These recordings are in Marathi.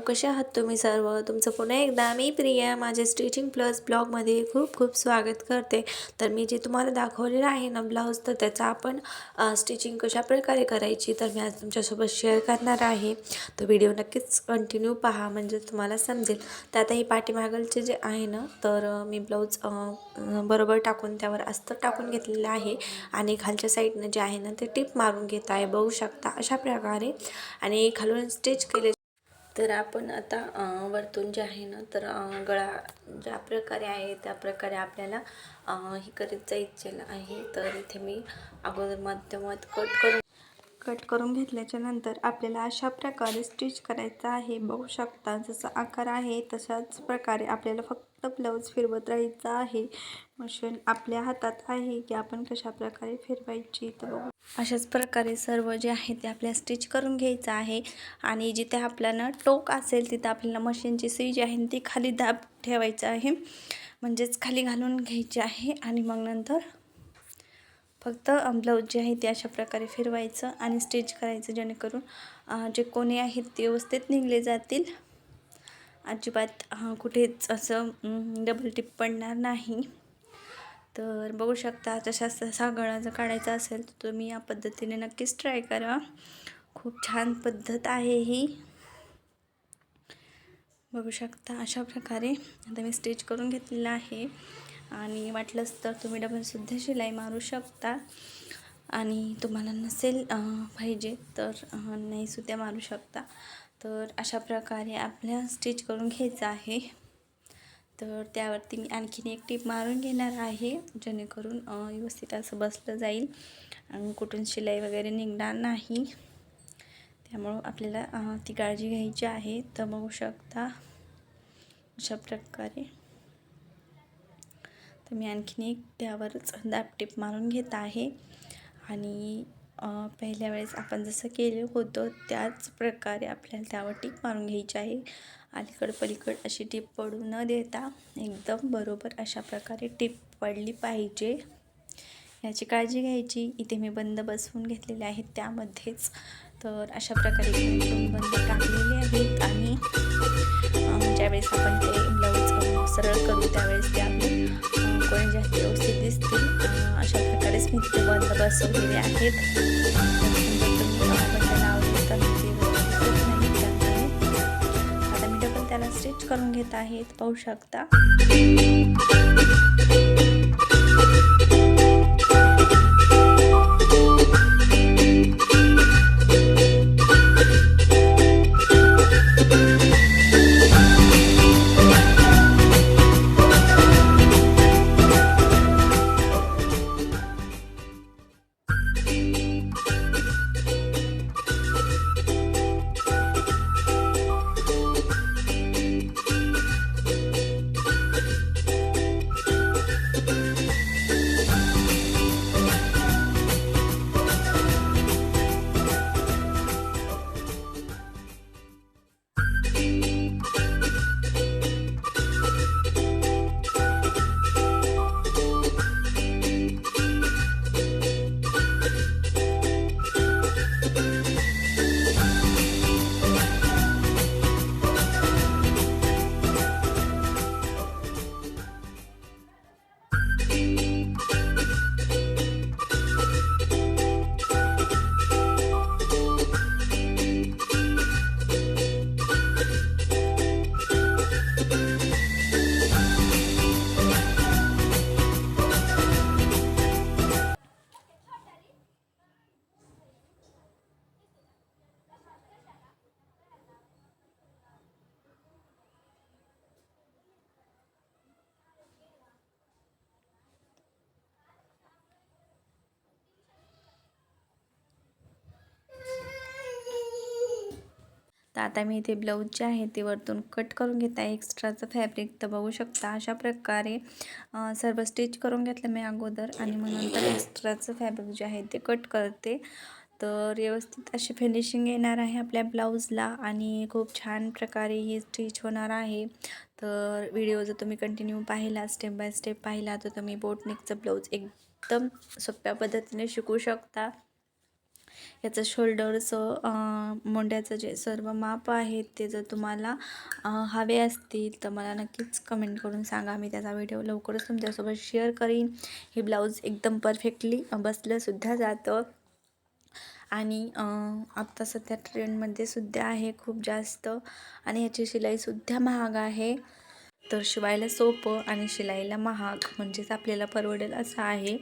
कसे आहात तुम्ही सर्व? तुमचं पुन्हा एकदा मी प्रिया माझ्या स्टिचिंग प्लस ब्लॉगमध्ये खूप खूप स्वागत करते. तर मी जे तुम्हाला दाखवलेलं आहे ना ब्लाऊज, तर त्याचा आपण स्टिचिंग कशाप्रकारे करायची तर मी आज तुमच्यासोबत शेअर करणार आहे. तर व्हिडिओ नक्कीच कंटिन्यू पहा म्हणजे तुम्हाला समजेल. तर आता ही पाठीमागलचे जे आहे ना, तर मी ब्लाऊज बरोबर टाकून त्यावर अस्तर टाकून घेतलेलं आहे आणि खालच्या साईडनं जे आहे ना ते टिप मारून घेत आहे, बघू शकता अशा प्रकारे. आणि खालून स्टिच केले. तर आपण आता वरतून जे आहे ना तर गळा ज्या प्रकारे आहे त्या प्रकारे आपल्याला हे करीत जायचे आहे. तर इथे मी अगोदर मध्यमात कट करून घेतल्याच्या नंतर आपल्याला अशा प्रकारे स्टिच करायचं आहे, बघू शकता. जसा आकार आहे तशाच प्रकारे आपल्याला फक्त ब्लाऊज फिरवत राहायचं आहे. मशीन आपल्या हातात आहे की आपण कशा प्रकारे फिरवायची. तर बघू अशाच प्रकारे सर्व जे आहे ते आपल्याला स्टिच करून घ्यायचं आहे. आणि जिथे आपल्याला टोक असेल तिथं आपल्याला मशीनची सुई जी आहे ती खाली दाब ठेवायचं आहे, म्हणजेच खाली घालून घ्यायची आहे. आणि मग नंतर फक्त ब्लाऊज जे आहे ते अशा प्रकारे फिरवायचं आणि स्टिच करायचं, जेणेकरून जे कोणी आहेत ते व्यवस्थित निघले जातील. अजिबात कुठेच असं डबल टिप पडणार नाही. तर बघू शकता तसा गळा जर काढायचा असेल तर तुम्ही या पद्धतीने नक्कीच ट्राय करा. खूप छान पद्धत आहे ही, बघू शकता. अशा प्रकारे आता मी स्टिच करून घेतलेलं आहे आणि वाटलंच तर तुम्ही डबलसुद्धा शिलाई मारू शकता. आणि तुम्हाला नसेल पाहिजे तर नाहीसुद्धा मारू शकता. तर अशा प्रकारे आपल्याला स्टिच करून घ्यायचं आहे. तर त्यावरती मी आणखीन एक टीप मारून घेणार आहे, जेणेकरून व्यवस्थित असं बसलं जाईल आणि कुठून शिलाई वगैरे निघणार नाही. त्यामुळं आपल्याला ती काळजी घ्यायची आहे. तर बघू शकता अशा प्रकारे. तर मी आणखीन एक त्यावरच दाब टीप मारून घेत आहे. आणि पहिल्या वेळेस आपण जसं केलं होतं त्याच प्रकारे आपल्याला त्यावर टीप मारून घ्यायची आहे. अलीकड पलीकड अशी टीप पडू न देता एकदम बरोबर अशा प्रकारे टीप पडली पाहिजे, याची काळजी घ्यायची. इथे मी बंद बसवून घेतलेले आहेत त्यामध्येच. तर अशा प्रकारे बंद टाकलेले आहेत. आणि ज्यावेळेस आपण ते ब्लाऊज सरळ करू त्यावेळेस ते आपले कोणी जास्त व्यवस्थित दिसतील. अशा प्रकारेच मी ते बंद बसवलेले आहेत. बंद लावले तर ते दिसत नाही, त्यामुळे आता मी डबल त्याला स्टिच करून घेत आहेत, पाहू शकता. तर आता मी इथे ब्लाऊज जे आहे ते वरतून कट करून घेत आहे एक्स्ट्राचं फॅब्रिक. तर बघू शकता अशा प्रकारे सर्व स्टिच करून घेतलं मी अगोदर आणि मग नंतर एक्स्ट्राचं फॅब्रिक जे आहे ते कट करते. तर व्यवस्थित अशी फिनिशिंग येणार आहे आपल्या ब्लाऊजला आणि खूप छान प्रकारे ही स्टिच होणार आहे. तर व्हिडिओ जर तुम्ही कंटिन्यू पाहिला, स्टेप बाय स्टेप पाहिला, तर तुम्ही बोटनेकचं ब्लाऊज एकदम सोप्या पद्धतीने शिकू शकता. याचं शोल्डरचं मोंड्याचं जे सर्व माप आहेत ते जर तुम्हाला हवे असतील तर मला नक्कीच कमेंट करून सांगा. मी त्याचा व्हिडिओ लवकरच तुमच्यासोबत शेअर करीन. हे ब्लाऊज एकदम परफेक्टली बसलंसुद्धा जातं आणि आत्ता सध्या ट्रेंडमध्ये सुद्धा आहे खूप जास्त आणि ह्याची शिलाईसुद्धा महाग आहे. तर शिवायला सोपं आणि शिलाईला महाग म्हणजेच आपल्याला परवडेल असं आहे.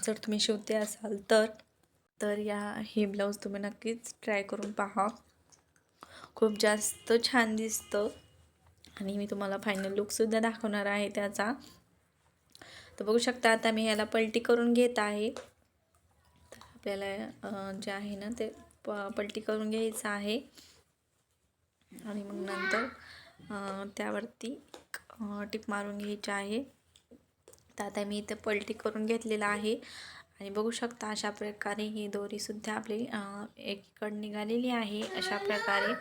जर तुम्ही शिवते असाल तर हे ब्लाऊज तुम्ही नक्कीच ट्राय करून पहा. खूप जास्त छान दिसतं आणि मी तुम्हाला फायनल लुकसुद्धा दाखवणार आहे त्याचा. तर बघू शकता आता मी याला पलटी करून घेत आहे. तर आपल्याला जे आहे ना ते पलटी करून घ्यायचं आहे आणि मग नंतर त्यावरती टिप मारून घ्यायची आहे. तर आता मी इथे पलटी करून घेतलेला आहे आणि बघू शकता अशा प्रकारे ही दोरीसुद्धा आपली एकीकडे निघालेली आहे अशा प्रकारे.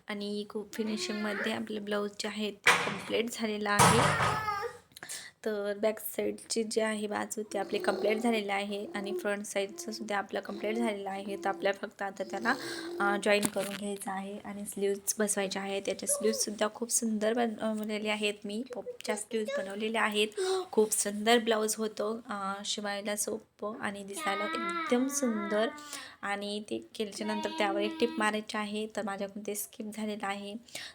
आणि खूप फिनिशिंगमध्ये आपले ब्लाऊज जे आहे ते कंप्लीट झालेलं आहे. तर बॅक साईडची जी आहे बाजू ती आपली कंप्लीट झालेली आहे आणि फ्रंट साईडचं सुद्धा आपलं कंप्लीट झालेलं आहे. तर आपल्याला फक्त आता त्याला जॉईन करून घ्यायचं आहे आणि स्लीव्ज बसवायचे आहेत. त्याच्या स्लीव्जसुद्धा खूप सुंदर बनवलेले आहेत. मी पॉपच्या स्लीव्ज बनवलेल्या आहेत. खूप सुंदर ब्लाऊज होतं, शिवायला सोपं आणि दिसायला एकदम सुंदर. आणि ते केल्याच्यानंतर त्यावर एक टिप मारायची आहे. तर माझ्याकडून ते स्किप झालेलं आहे.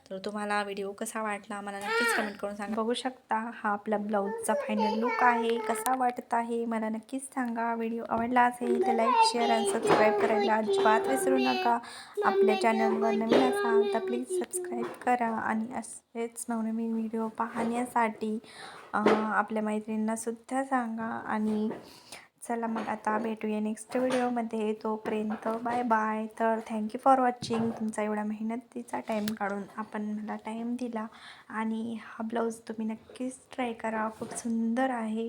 तर तुम्हाला व्हिडिओ कसा वाटला मला नक्कीच कमेंट करून सांगा. बघू शकता हा आपला ब्लाऊजचा फायनल लुक आहे. कसा वाटत आहे मला नक्कीच सांगा. व्हिडिओ आवडला असेल तर लाईक, शेअर आणि सबस्क्राईब करायला अजिबात विसरू नका. आपल्या चॅनलवर नवीन असाल तर प्लीज सबस्क्राईब करा आणि असेच नवनवीन व्हिडिओ पाहण्यासाठी आपल्या मैत्रिणींनासुद्धा सांगा. आणि चला मग आता भेटूया नेक्स्ट व्हिडिओमध्ये. तोपर्यंत बाय बाय. तर थँक्यू फॉर वॉचिंग. तुमचा एवढा मेहनतीचा टाईम काढून आपण मला टाईम दिला आणि हा ब्लाऊज तुम्ही नक्कीच ट्राय करा. खूप सुंदर आहे.